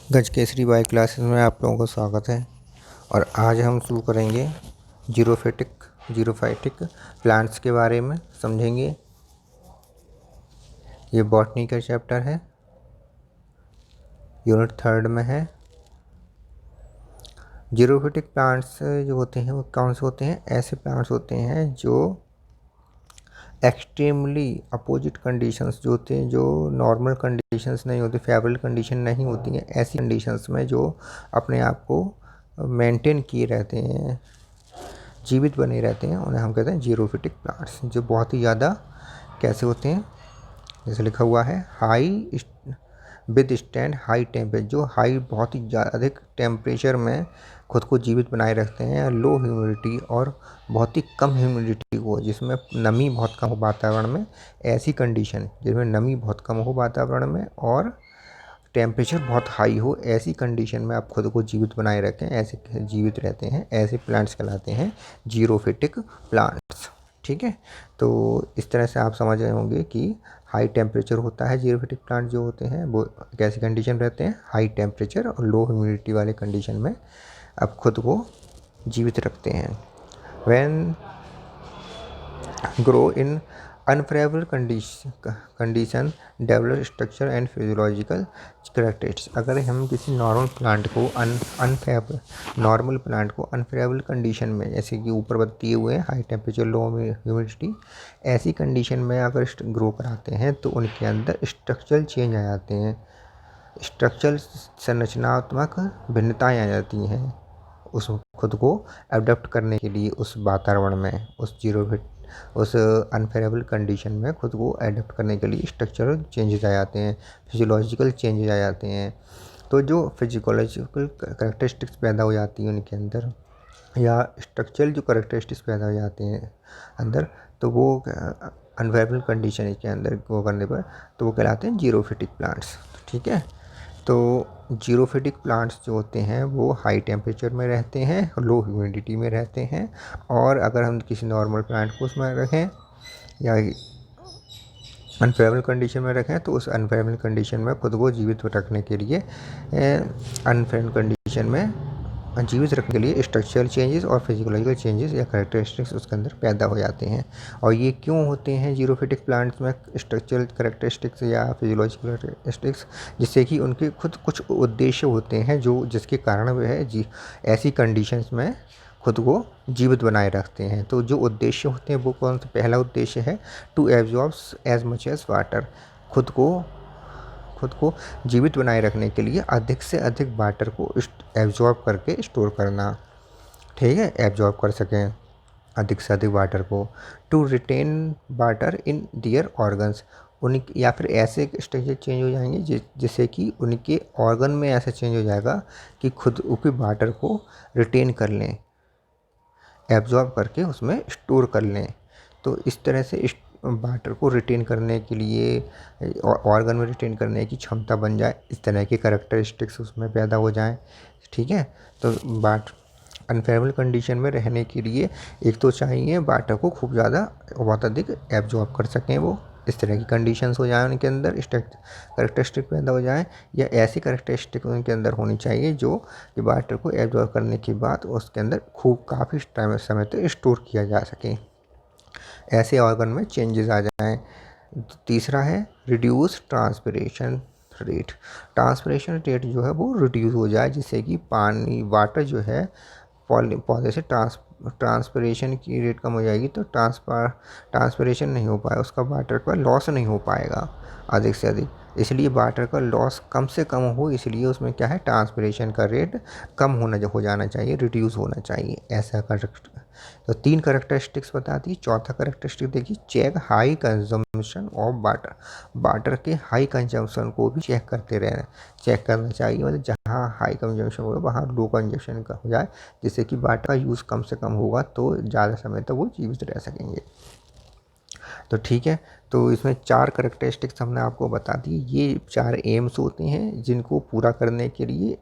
गज Kesari bio classes में आप लोगों का स्वागत है। और आज हम शुरू करेंगे जीरोफाइटिक प्लांट्स के बारे में समझेंगे। ये बॉटनी का चैप्टर है, यूनिट 3 में है। जीरोफाइटिक प्लांट्स जो होते हैं वो कौन से होते हैं? ऐसे प्लांट्स होते हैं जो एक्सट्रीमली अपोजिट कंडीशंस जो होते हैं, जो नॉर्मल कंडीशंस नहीं होती, फेवरेबल कंडीशन नहीं होती हैं, ऐसी कंडीशंस में जो अपने आप को मेंटेन किए रहते हैं, जीवित बने रहते हैं, उन्हें हम कहते हैं जीरोफिटिक प्लांट्स। जो बहुत ही ज़्यादा कैसे होते हैं, जैसे लिखा हुआ है high with stand high temperature, जो हाई बहुत ही अधिक टेम्परेचर में खुद को जीवित बनाए रखते हैं। लो ह्यूमिडिटी और बहुत ही कम ह्यूमिडिटी को, जिसमें नमी बहुत कम हो वातावरण में, ऐसी कंडीशन जिसमें नमी बहुत कम हो वातावरण में और टेम्परेचर बहुत हाई हो, ऐसी कंडीशन में आप खुद को जीवित बनाए रखें, ऐसे जीवित रहते हैं, ऐसे प्लांट्स कहलाते हैं जीरोफिटिक प्लांट्स। ठीक है, तो इस तरह से आप समझ रहे होंगे कि हाई टेम्परेचर होता है जीरोफिटिक प्लांट जो होते हैं वो कैसी कंडीशन रहते हैं, हाई टेम्परेचर और लो ह्यूमिडिटी वाले कंडीशन में आप खुद को जीवित रखते हैं। When grow in unfavourable condition develop structure and physiological characteristics. अगर हम किसी नॉर्मल प्लांट को अनफेवरेबल कंडीशन में, जैसे कि ऊपर बताए हुए हैं हाई टेम्परेचर लो ह्यूमिडिटी, ऐसी कंडीशन में अगर ग्रो कराते हैं तो उनके अंदर स्ट्रक्चरल चेंज आ जाते हैं, स्ट्रक्चरल संरचनात्मक भिन्नताएँ आ जाती हैं उस खुद को अडॉप्ट करने के लिए उस वातावरण में, उस अनफेवरेबल कंडीशन में खुद को अडॉप्ट करने के लिए स्ट्रक्चरल चेंजेस आ जाते हैं, फिजियोलॉजिकल चेंजेस आ जाते हैं। तो जो फिजियोलॉजिकल करेक्टरिस्टिक्स पैदा हो जाती हैं उनके अंदर, या स्ट्रक्चरल जो करेक्टरिस्टिक्स पैदा हो जाते हैं अंदर, तो वो अनफेवरेबल कंडीशन के अंदर वो करने पर तो वो कहलाते हैं जीरोफिटिक प्लांट्स। ठीक है, तो जीरोफिटिक प्लांट्स जो होते हैं वो हाई टेम्परेचर में रहते हैं, लो ह्यूमिडिटी में रहते हैं। और अगर हम किसी नॉर्मल प्लांट को उसमें रखें या अनफेवरेबल कंडीशन में रखें तो उस अनफेवरेबल कंडीशन में खुद को जीवित रखने के लिए अनफेवरेबल कंडीशन में जीवित रखने के लिए स्ट्रक्चरल चेंजेस और फिजियोलॉजिकल चेंजेस या करेक्टरिस्टिक्स उसके अंदर पैदा हो जाते हैं। और ये क्यों होते हैं जीरोफिटिक प्लांट्स में स्ट्रक्चरल करेक्टरिस्टिक्स या फिजियोलॉजिकल करेक्टरिस्टिक्स? जिससे कि उनके खुद कुछ उद्देश्य होते हैं जो जिसके कारण वह ऐसी कंडीशंस में खुद को जीवित बनाए रखते हैं। तो जो उद्देश्य होते हैं वो कौन सा? पहला उद्देश्य है to absorb as much as water, खुद को जीवित बनाए रखने के लिए अधिक से अधिक वाटर को एब्जॉर्ब करके स्टोर करना। ठीक है, एब्जॉर्ब कर सकें अधिक से अधिक वाटर को। To retain water in their organs, उनकी या फिर ऐसे स्ट्रक्चर चेंज हो जाएंगे जिससे कि उनके ऑर्गन में ऐसा चेंज हो जाएगा कि खुद के वाटर को रिटेन कर लें, एब्जॉर्ब करके उसमें स्टोर कर लें। तो इस तरह से वाटर को रिटेन करने के लिए ऑर्गन में रिटेन करने की क्षमता बन जाए, इस तरह के करैक्टरिस्टिक्स उसमें पैदा हो जाएं। ठीक है, तो अनफेवरेबल कंडीशन में रहने के लिए एक तो चाहिए वाटर को खूब ज़्यादा बहुत अधिक एब्जॉर्ब कर सकें, वो इस तरह की कंडीशंस हो जाए उनके अंदर, करैक्टरिस्टिक पैदा हो जाए, या ऐसी करैक्टरिस्टिक उनके अंदर होनी चाहिए जो कि वाटर को एब्जॉर्ब करने के बाद उसके अंदर खूब काफ़ी समय तक स्टोर किया जा सके, ऐसे ऑर्गन में चेंजेस आ जाएं। तीसरा है reduce transpiration rate. Transpiration rate जो है वो रिड्यूस हो जाए, जिससे कि वाटर जो है पौधे से ट्रांसपिरेशन की रेट कम हो जाएगी, तो ट्रांसपिरेशन नहीं हो पाएगा, उसका वाटर का लॉस नहीं हो पाएगा अधिक से अधिक। इसलिए वाटर का लॉस कम से कम हो, इसलिए उसमें क्या है, ट्रांसपिरेशन का रेट कम हो जाना चाहिए, रिड्यूस होना चाहिए, ऐसा तो 3 करैक्टरिस्टिक्स बता दी। चौथा करैक्टरिस्टिक देखिए, check high consumption of water. Water के हाई कंजम्पशन को भी चेक करना चाहिए, मतलब जहाँ हाई कंजम्पशन हो वहाँ लो कंजम्पशन का हो जाए, जिससे कि वाटर का यूज़ कम से कम होगा तो ज़्यादा समय तक वो जीवित रह सकेंगे। तो ठीक है, तो इसमें 4 करैक्टरिस्टिक्स हमने आपको बता दी। ये 4 एम्स होते हैं जिनको पूरा करने के लिए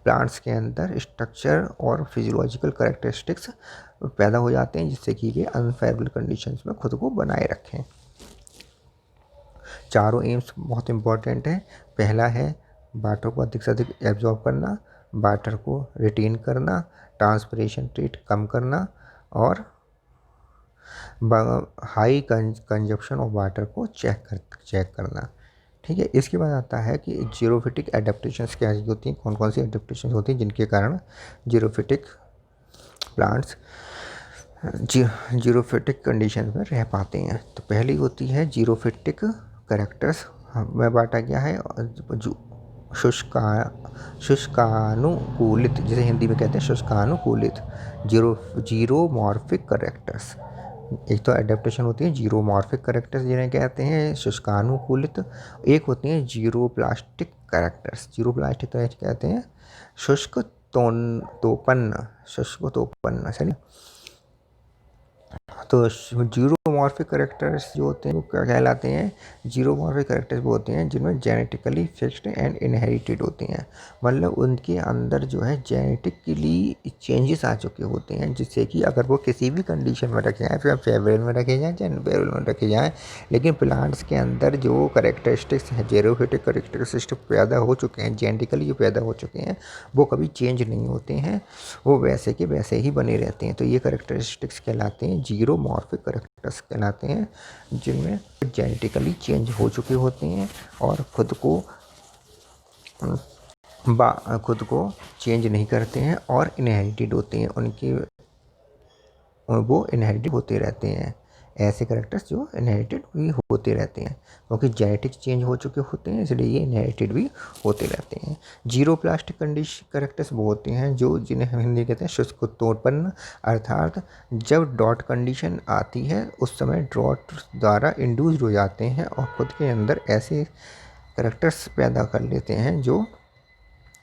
प्लांट्स के अंदर स्ट्रक्चर और फिजियोलॉजिकल करैक्टरिस्टिक्स पैदा हो जाते हैं, जिससे कि ये अनफेवरेबल कंडीशंस में खुद को बनाए रखें। चारों एम्स बहुत इंपॉर्टेंट है। पहला है वाटर को अधिक से अधिक एब्जॉर्ब करना, वाटर को रिटेन करना, ट्रांसपिरेशन रेट कम करना और हाई कंजप्शन ऑफ वाटर को चेक करना। ठीक है, इसके बाद आता है कि जीरोफिटिक एडेप्टेशंस क्या होती हैं, कौन कौन सी एडेप्टेशन होती हैं जिनके कारण जीरोफिटिक प्लांट्स जीरोफिटिक कंडीशन में रह पाते हैं। तो पहली होती है जीरोफिटिक करेक्टर्स में बांटा गया है जो शुष्कानुकूलित, जिसे हिंदी में कहते हैं शुष्कानुकूलित जीरोमॉर्फिक करेक्टर्स। एक तो एडेप्टेशन होती है जीरोमॉर्फिक करेक्टर्स जिन्हें कहते हैं शुष्कानुकूलित, एक होती हैं जीरोप्लास्टिक करेक्टर्स। जीरोप्लास्टिक कहते हैं शुष्क तोपन्न सही। तो जीरोमॉर्फिक करेक्टर्स जो होते हैं वो क्या कहलाते हैं, जीरोमॉर्फिक करेक्टर्स वो होते हैं जिनमें जेनेटिकली फिक्स्ड एंड इनहेरिटेड होते हैं, मतलब उनके अंदर जो है जेनेटिकली चेंजेस आ चुके होते हैं, जिससे कि अगर वो किसी भी कंडीशन में रखे जाएँ, फिर फेवरेबल में रखे जाएँ चाहे अनफेवरेबल में रखे जाएँ, लेकिन प्लांट्स के अंदर जो करेक्टरिस्टिक्स हैं, जीरोफिटिक करेक्टरिस्टिक्स पैदा हो चुके हैं, जेनेटिकली जो पैदा हो चुके हैं वो कभी चेंज नहीं होते हैं, वो वैसे के वैसे ही बने रहते हैं। तो ये करेक्टरिस्टिक्स कहलाते हैं जीरोमॉर्फिक करेक्टर्स कहलाते हैं, जिनमें जेनेटिकली चेंज हो चुके होते हैं और खुद को चेंज नहीं करते हैं और इनहेरिटेड होते हैं, उनके वो इनहेरिटेड होते रहते हैं। ऐसे करेक्टर्स जो इनहेरिटेड भी होते रहते हैं, क्योंकि जेनेटिक्स चेंज हो चुके होते हैं इसलिए ये इनहेरिटेड भी होते रहते हैं। जीरो प्लास्टिक करेक्टर्स वो होते हैं जो जिन्हें हम हिंदी कहते हैं शुष्कोत्पन्न, अर्थात जब डॉट कंडीशन आती है उस समय डॉट द्वारा इंड्यूस्ड हो जाते हैं और खुद के अंदर ऐसे करेक्टर्स पैदा कर लेते हैं जो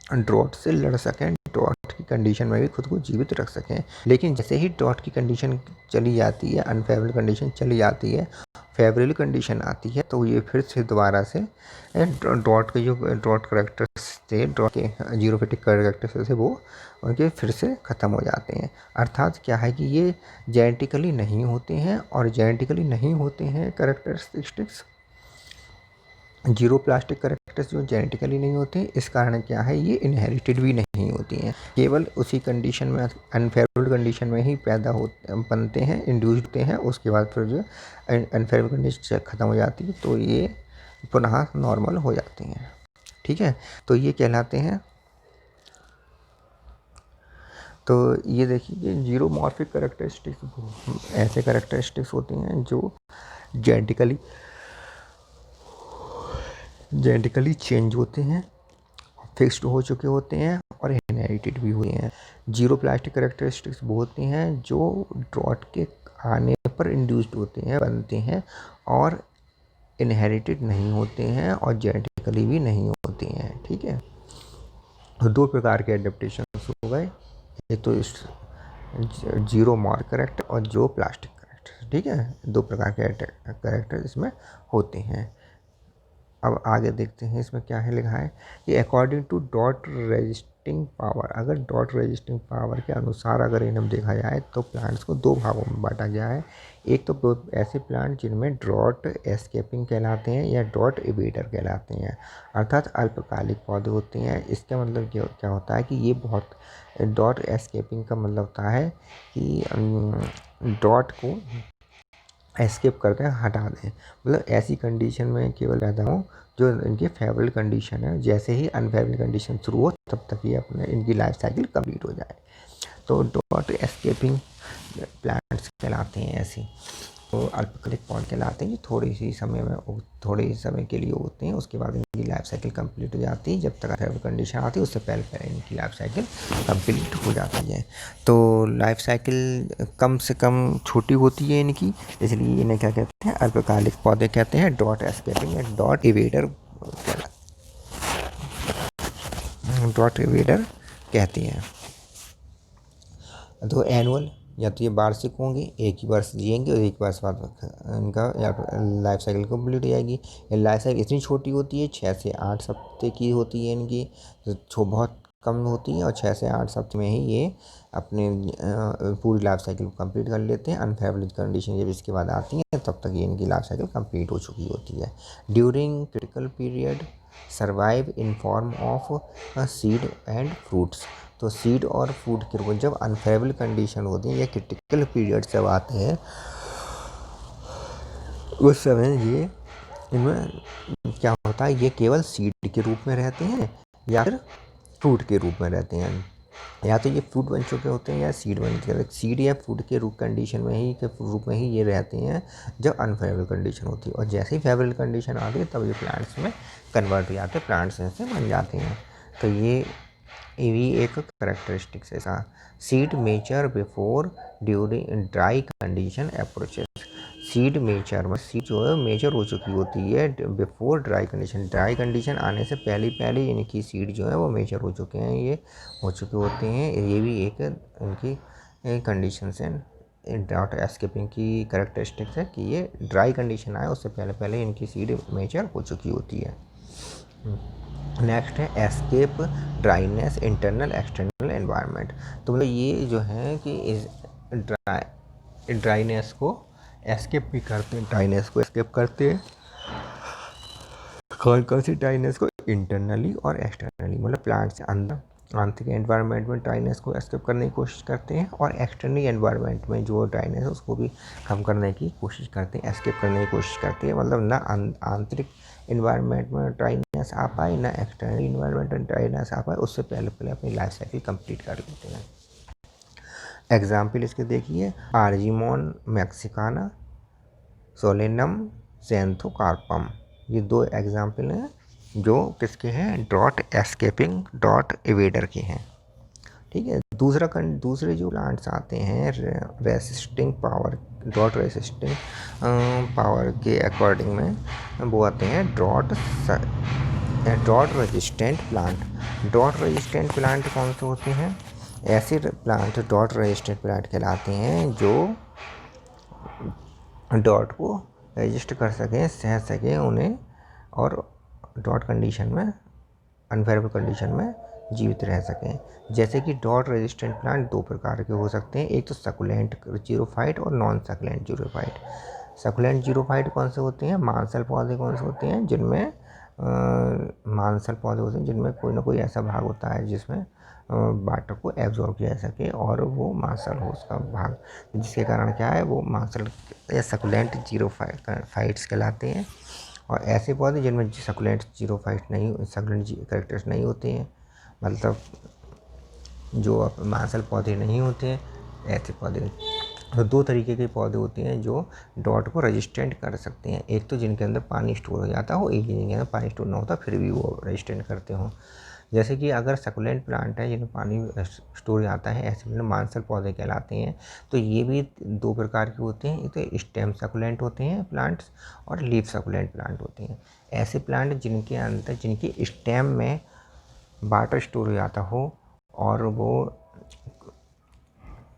ड्रॉट से लड़ सकें, ड्रॉट की कंडीशन में भी खुद को जीवित रख सकें। लेकिन जैसे ही ड्रॉट की कंडीशन चली जाती है, अनफेवरेबल कंडीशन चली जाती है, फेवरेबल कंडीशन आती है, तो ये फिर से दोबारा से ड्रॉट के जो ड्रॉट करेक्टर्स थे, ड्रॉट के जीरोफिटिक करेक्टर्स थे, वो उनके फिर से ख़त्म हो जाते हैं। अर्थात क्या है कि ये जेनेटिकली नहीं होते हैं, और जेनेटिकली नहीं होते हैं करेक्टरिस्टिक्स जीरो प्लास्टिक करेक्टर्स जो जेनेटिकली नहीं होते, इस कारण क्या है ये इनहेरिटेड भी नहीं होती हैं, केवल उसी कंडीशन में अनफेवरेबल कंडीशन में ही पैदा बनते हैं, इंड्यूस्ड होते हैं, उसके बाद फिर जो अनफेवरेबल कंडीशन ख़त्म हो जाती है तो ये पुनः नॉर्मल हो जाते हैं। ठीक है, तो ये कहलाते हैं। तो ये देखिए जीरोमॉर्फिक करेक्टरिस्टिक्स ऐसे करेक्टरिस्टिक्स होती हैं जो जेनेटिकली चेंज होते हैं, फिक्स्ड हो चुके होते हैं और इनहेरिटेड भी हुए हैं। जीरो प्लास्टिक करेक्टरिस्टिक्स वो होते हैं जो ड्रॉट के आने पर इंड्यूस्ड होते हैं, बनते हैं और इनहेरिटेड नहीं होते हैं और जेनेटिकली भी नहीं होते हैं। ठीक है, तो दो प्रकार के एडेप्टेशन हो गए, एक तो जीरो मार्क करेक्टर और जो प्लास्टिक करेक्टर। ठीक है, दो प्रकार के करेक्टर इसमें होते हैं। अब आगे देखते हैं इसमें क्या है लिखा है कि according to dot resisting power, अगर डॉट रेजिस्टिंग पावर के अनुसार अगर इन्हें देखा जाए तो प्लांट्स को दो भागों में बांटा गया है। एक तो ऐसे प्लांट जिनमें डॉट एस्केपिंग कहलाते हैं या डॉट इवेडर कहलाते हैं, अर्थात अल्पकालिक पौधे होते हैं। इसका मतलब क्या होता है कि ये बहुत डॉट एस्केपिंग का मतलब होता है कि डॉट को एस्केप करते हैं, हटा दें, मतलब ऐसी कंडीशन में केवल पैदा हो जो इनकी फेवरेबल कंडीशन है, जैसे ही अनफेवरेबल कंडीशन शुरू हो तब तक ये अपने इनकी लाइफ साइकिल कंप्लीट हो जाए, तो डॉट एस्केपिंग प्लांट्स कहलाते हैं ऐसे। तो अल्पकालिक पौधे कहलाते हैं, थोड़े ही समय के लिए होते हैं, उसके बाद इनकी लाइफ साइकिल कंप्लीट हो जाती है। जब तक फेवरेबल कंडीशन आती है उससे पहले इनकी लाइफ साइकिल कंप्लीट हो जाती है। तो लाइफ साइकिल कम से कम छोटी होती है इनकी, इसलिए इन्हें क्या कहते हैं, अल्पकालिक पौधे कहते हैं, डॉट एस्केपिंग या डॉट इवेडर कहती हैं। तो एनुअल, या तो ये वार्षिक होंगे, एक ही वर्ष जिएंगे और एक वर्ष बाद इनका लाइफ साइकिल कंप्लीट हो जाएगी। ये लाइफ साइकिल इतनी छोटी होती है, 6 से 8 हफ्ते की होती है इनकी, तो बहुत कम होती है और 6 से 8 सप्ताह में ही ये अपने पूरी लाइफ साइकिल को कंप्लीट कर लेते हैं। अनफेवरेबल कंडीशन जब इसके बाद आती हैं तब तक ये इनकी लाइफ साइकिल कंप्लीट हो चुकी होती है। During critical period survive in form of seed and fruits. तो सीड और फ्रूट के रूप में जब अनफेवरेबल कंडीशन होती है या क्रिटिकल पीरियड जब आते हैं उस समय ये इनमें क्या होता है, ये केवल सीड के रूप में रहते हैं या फिर फ्रूट के रूप में रहते हैं। या तो ये फ्रूट बन चुके होते हैं या सीड बन चुके, सीड या फ्रूट के रूप कंडीशन में ही के रूप में ही ये रहते हैं जब अनफेवरेबल कंडीशन होती है। और जैसे ही फेवरेबल कंडीशन आती है तब ये प्लांट्स में कन्वर्ट हो जाते हैं, प्लांट्स से बन जाते हैं। तो ये भी एक करेक्टरिस्टिक्स है। Seed mature before during dry condition approaches. Seed mature में सीड जो है मेचर हो चुकी होती है before dry condition, dry condition आने से पहले इनकी सीड जो है वो मेचर हो चुके हैं, ये हो चुके होते हैं। ये भी एक इनकी कंडीशन है, ड्राउट एस्केपिंग की करेक्टरिस्टिक्स है कि ये ड्राई कंडीशन आए उससे पहले इनकी सीड मेचर हो चुकी होती है। नेक्स्ट है escape dryness internal external environment. तो मतलब ये जो है कि इस ड्राइनेस को एस्केप भी करते हैं, ड्राइनेस को एस्केप करते हैं। कौन सी ड्राइनेस को, इंटरनली और एक्सटर्नली, मतलब प्लांट से अंदर आंतरिक एनवायरनमेंट में ड्राइनेस को एस्केप करने की कोशिश करते हैं और एक्सटर्नली एनवायरनमेंट में जो ड्राइनेस है उसको भी कम करने की कोशिश करते हैं, एस्केप करने की कोशिश करते हैं। मतलब ना आंतरिक इन्वायरमेंट में ड्राइनेस आ पाए ना एक्सटर्नल इन्वायरमेंट में ड्राइनेस आ पाए, उससे पहले अपनी लाइफ साइकिल कंप्लीट कर लेते हैं। एग्जाम्पल इसके देखिए, आर्जिमोन मैक्सिकाना, सोलेनम ज़ैंथोकार्पम, ये 2 एग्जाम्पल हैं जो किसके हैं, ड्रॉट एस्केपिंग डॉट इवेडर के हैं। ठीक है। दूसरे जो प्लांट्स आते हैं resisting power, drought resisting power के अकॉर्डिंग में वो आते हैं drought resistant plant. Drought resistant plant कौन से होते हैं, ऐसे प्लांट ड्रॉट रेजिस्टेंट प्लांट कहलाते हैं जो डॉट को रजिस्ट कर सकें, सह सकें उन्हें, और डॉट कंडीशन में अनफेवरेबल कंडीशन में जीवित रह सकें। जैसे कि डॉट रेजिस्टेंट प्लांट 2 प्रकार के हो सकते हैं, एक तो सकुलेंट जीरोफाइट और non succulent xerophyte. Succulent xerophyte कौन से होते हैं, मांसल पौधे कौन से होते हैं जिनमें मांसल पौधे होते हैं जिनमें कोई ना कोई ऐसा भाग होता है जिसमें वाटर को एब्जॉर्ब किया जा सके और वो मांसल हो उसका भाग, जिसके कारण क्या है वो मांसल या सकुलेंट जीरोफाइट्स कहलाते हैं। और ऐसे पौधे जिनमें सकुलेंट जीरोफाइट नहीं, सकुलेंट कैरेक्टर्स नहीं होते हैं, मतलब जो मांसल पौधे नहीं होते हैं, ऐसे पौधे। तो 2 तरीके के पौधे होते हैं जो डॉट को रेजिस्टेंट कर सकते हैं, एक तो जिनके अंदर पानी स्टोर हो जाता हो, एक जिनके अंदर पानी स्टोर ना होता फिर भी वो रेजिस्टेंट करते हो। जैसे कि अगर सकुलेंट प्लांट है जिनमें पानी स्टोर जाता है, ऐसे मांसल पौधे कहलाते हैं। तो ये भी 2 प्रकार के होते हैं, एक तो स्टेम सकुलेंट होते हैं प्लांट्स और लीफ सकुलेंट प्लांट होते हैं। ऐसे प्लांट जिनके अंदर जिनके स्टेम में वाटर स्टोर हो जाता हो और वो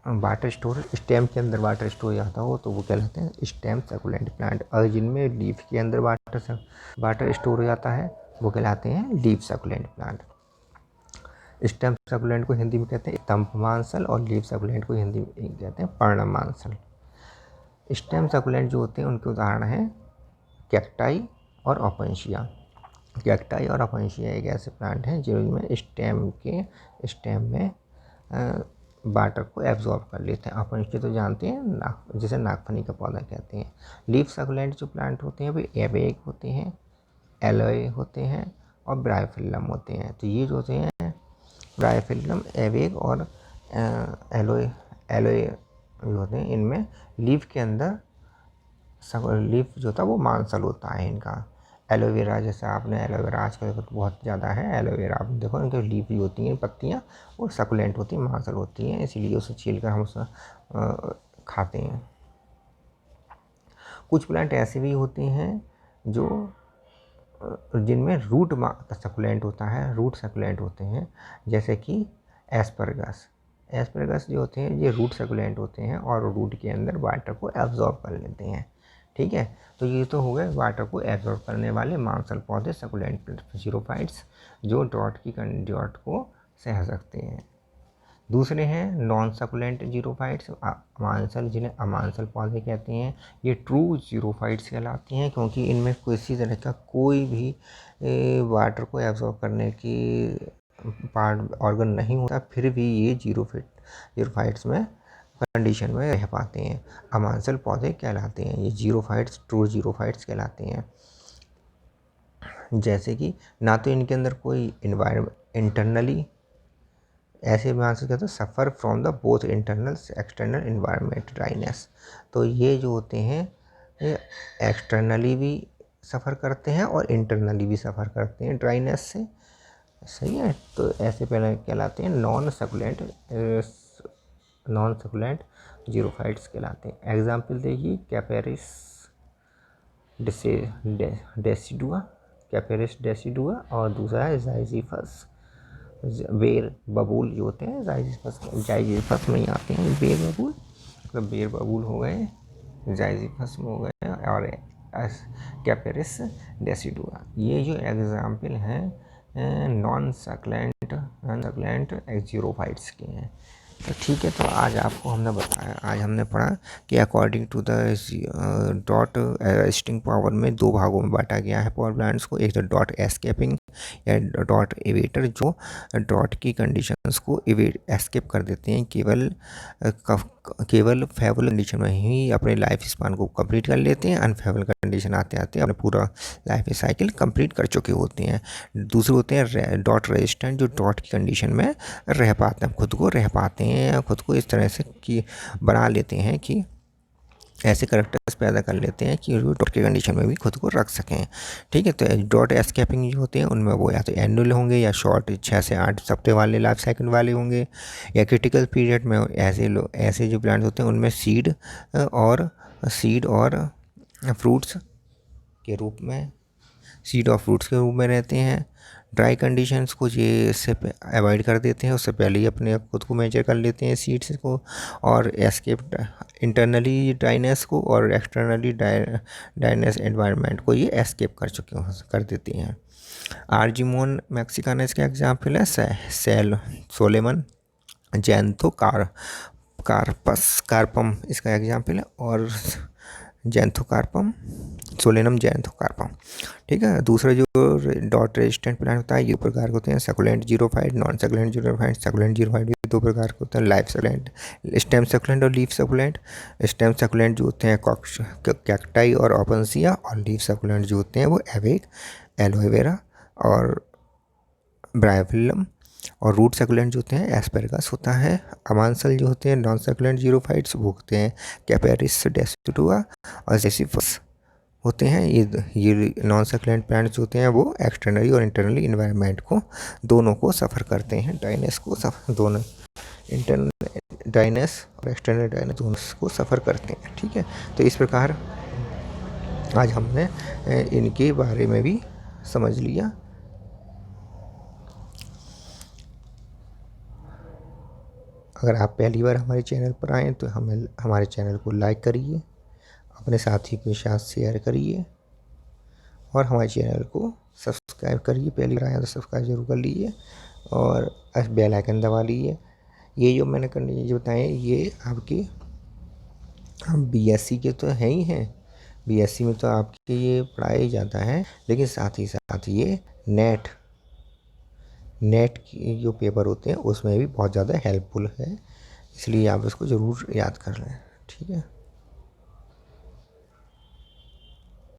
वाटर स्टोर स्टेम के अंदर वाटर स्टोर हो जाता हो तो वो कहलाते हैं स्टेम सकुलेंट प्लांट। और जिनमें लीफ के अंदर वाटर स्टोर हो जाता है वो कहलाते हैं leaf succulent plant. Stem succulent को हिंदी में कहते हैं स्तंभ मांसल और लीफ सकुलेंट को हिंदी में कहते हैं पर्णम मांसल। स्टेम सकुलेंट जो होते हैं उनके उदाहरण हैं कैक्टाई और ओपेंशिया। कैक्टाई और ओपेंशिया एक ऐसे प्लांट हैं जिनमें स्टेम में वाटर को एब्जॉर्ब कर लेते हैं। ओपेंशिया तो जानते हैं जिसे नागफनी का पौधा कहते हैं। लीफ सकुलेंट जो प्लांट होते हैं वे एबेक होते हैं, एलोए होते हैं और ब्रायोफिल्लम होते हैं। तो ये जो होते हैं ब्रायोफिल्लम, एबेक और एलोए जो होते हैं, इनमें लीफ के अंदर लीफ जो होता है वो मांसल होता है इनका। एलोवेरा, जैसे आपने एलोवेरा आजकल तो बहुत ज़्यादा है, एलोवेरा आप देखो इनके लीफ भी होती हैं, पत्तियाँ वो सकुलेंट होती हैं, मांसल होती हैं, इसीलिए उसे छील कर हम उसे खाते हैं। कुछ प्लांट ऐसे भी होते हैं जो जिनमें रूट सकुलेंट होता है, रूट सकुलेंट होते हैं, जैसे कि एस्परगस जो होते हैं ये रूट सकुलेंट होते हैं और रूट के अंदर वाटर को एब्जॉर्ब कर लेते हैं। ठीक है। तो ये तो हो गए वाटर को एब्जॉर्ब करने वाले मांसल पौधे सकुलेंट जीरोफाइट्स जो डॉट को सह सकते हैं। दूसरे हैं नॉन सकुलेंट जीरोफाइट्स, अमांसल, जिन्हें अमांसल पौधे कहते हैं। ये ट्रू जीरोफाइट्स कहलाती हैं क्योंकि इनमें किसी तरह का कोई भी वाटर को एब्जॉर्ब करने की पार्ट ऑर्गन नहीं होता, फिर भी ये जीरोफाइट्स में कंडीशन में रह पाते हैं, अमांसल पौधे कहलाते हैं। ये जीरोफाइट्स ट्रू जीरोफाइट्स कहलाते हैं। जैसे कि ना तो इनके अंदर कोई इंटरनली, ऐसे में आंसर कहते हैं suffer from the both internal external environment dryness. तो ये जो होते हैं ये एक्सटर्नली भी सफ़र करते हैं और इंटरनली भी सफ़र करते हैं ड्राइनेस से, सही है। तो ऐसे पहले कहलाते हैं नॉन सकुलेंट जीरोफाइट्स कहलाते हैं। एग्जाम्पल देखिए कैपेरिस डेसिडुआ, कैपेरिस डेसिडुआ, और दूसरा है जाइजिफस बेर बबूल जो होते हैं, जाइजिफस में ही आते हैं बेर बबूल, तो बेर बबूल हो गए, जाइजिफस में हो गए, और कैपेरिस डेसिडुआ। ये जो एग्जाम्पल हैं नॉन सक्लेंट जीरोफाइट्स के हैं। तो ठीक है, तो आज आपको आज हमने पढ़ा कि अकॉर्डिंग टू द डॉट अरेस्टिंग पावर में दो भागों में बांटा गया है पावर प्लांट्स को। एक तो डॉट एस्केपिंग या डॉट एवेटर, जो डॉट की कंडीशंस को एस्केप कर देते हैं, केवल फेवरेबल कंडीशन में ही अपने लाइफ स्पान को कंप्लीट कर लेते हैं, अनफेवरेबल कंडीशन आते आते अपने पूरा लाइफ साइकिल कंप्लीट कर चुके होते हैं। दूसरे होते हैं डॉट रेजिस्टेंट, जो डॉट की कंडीशन में रह पाते हैं, खुद को इस तरह से कि बना लेते हैं कि ऐसे करेक्टर्स पैदा कर लेते हैं कि वो डॉट की कंडीशन में भी खुद को रख सकें, ठीक है। तो डॉट एस्केपिंग जो होते हैं उनमें वो या तो एनुअल होंगे या शॉर्ट 6 से 8 हफ्ते वाले लाइफ साइकिल वाले होंगे, या क्रिटिकल पीरियड में ऐसे जो प्लांट्स होते हैं उनमें सीड और फ्रूट्स के रूप में रहते हैं। ड्राई कंडीशंस को ये इससे अवॉइड कर देते हैं, उससे पहले ही अपने खुद को मेजर कर लेते हैं सीड्स को, और एस्केप इंटरनली ड्राइनेस को और एक्सटर्नली ड्राइनेस एनवायरनमेंट को ये एस्केप कर देते हैं। आर्जिमोन मैक्सिकानस का एग्जाम्पल है सोलेमन कार्पम इसका एग्जाम्पल है, और सोलेनम जैंथोकार्पम, ठीक है। दूसरा जो डॉट रेजिस्टेंट प्लांट होता है ये प्रकार के होते हैं succulent xerophyte, non succulent xerophyte. Succulent xerophyte भी दो प्रकार के होते हैं, लाइफ सकुलेंट, स्टेम सकुलेंट और लीफ सकुलेंट। स्टेम सकुलेंट जो होते हैं कैक्टाई और ओपनसिया, और लीफ सकुलेंट जो होते हैं वो एवेक, एलोवेरा और ब्रायोफिलम, और रूट सकुलेंट जो होते हैं एस्पेरगस होता है। अमांसल जो होते हैं नॉन सकुलेंट जीरोफाइट्स वो होते हैं कैपेरिस डेसिडुआ और जेसिफस होते हैं। ये नॉन सकुलेंट प्लांट्स होते हैं वो एक्सटर्नली और इंटरनली इन्वायरमेंट को दोनों को सफ़र करते हैं, ड्राइनेस और एक्सटर्नल ड्राइनेस दोनों को सफ़र करते हैं, ठीक है। तो इस प्रकार आज हमने इनके बारे में भी समझ लिया। अगर आप पहली बार हमारे चैनल पर आएँ तो हमारे चैनल को लाइक करिए, अपने साथी के साथ शेयर करिए, और हमारे चैनल को सब्सक्राइब करिए। पहली बार आए तो सब्सक्राइब जरूर कर लीजिए और बेल आइकन दबा लीजिए। ये जो मैंने कंडीशन बताए ये आपके बीएससी के तो हैं ही हैं, बीएससी में तो आपके ये पढ़ाया ही जाता है, लेकिन साथ ही साथ ये नेट के जो पेपर होते हैं उसमें भी बहुत ज़्यादा हेल्पफुल है, इसलिए आप इसको ज़रूर याद कर लें, ठीक है।